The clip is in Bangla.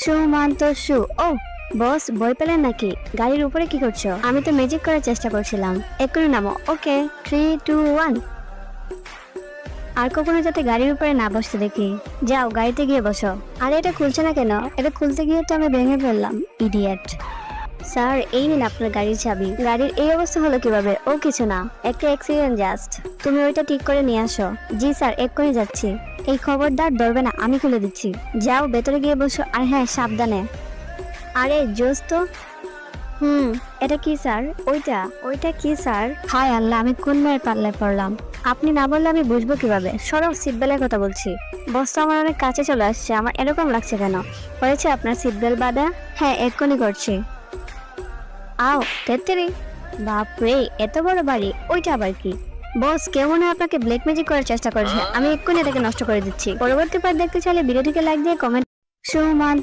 সুমন্ত সু। ও বস, বই পেলেন নাকি? গাড়ির উপরে কি করছো? আমি তো ম্যাজিক করার চেষ্টা করছিলাম। এক্ষুনি নামো। ওকে, 3, 2, 1। আর কখনো যাতে গাড়ির উপরে না বসতে দেখি। যাও, গাড়িতে গিয়ে বসো। আরে এটা খুলছে না কেন? এটা খুলতে গিয়ে তো আমি ভেঙে ফেললাম, ইডিয়েট। স্যার, এই নিন আপনার গাড়ির চাবি। গাড়ির এই অবস্থা হলো কিভাবে? ও কিছু না, একটা অ্যাক্সিডেন্ট জাস্ট। তুমি ওইটা ঠিক করে নিয়ে আসো। জি স্যার, এক্ষুনি যাচ্ছি। এই খবরদার ধরবে না, আমি খুলে দিচ্ছি। যাও, ভেতরে গিয়ে বসো। আর হ্যাঁ, সাবধানে। আরে জোস তো। এটা কি স্যার? ওইটা কি স্যার? হায় আল্লাহ, আমি কোন মেয়ের পাল্লায় পড়লাম? আপনি না বললে আমি বুঝবো কিভাবে? সরব, সিট বেল্টের কথা বলছি। বস তো আমার অনেক কাছে চলে আসছে, আমার এরকম লাগছে কেন? হয়েছে আপনার সিট বেল্ট বাঁধা? হ্যাঁ, এক্ষুনি করছি। আও তেত্তেরি। বাপরে, এত বড় বাড়ি! ওইটা আবার কি? বস, কেউ মনে হয় আপনাকে ব্ল্যাক ম্যাজিক করার চেষ্টা করছে। আমি এক্ষুনি এটাকে নষ্ট করে দিচ্ছি। পরবর্তী পার্ট দেখতে চাইলে ভিডিওটিকে লাইক দিয়ে কমেন্ট। সুমান।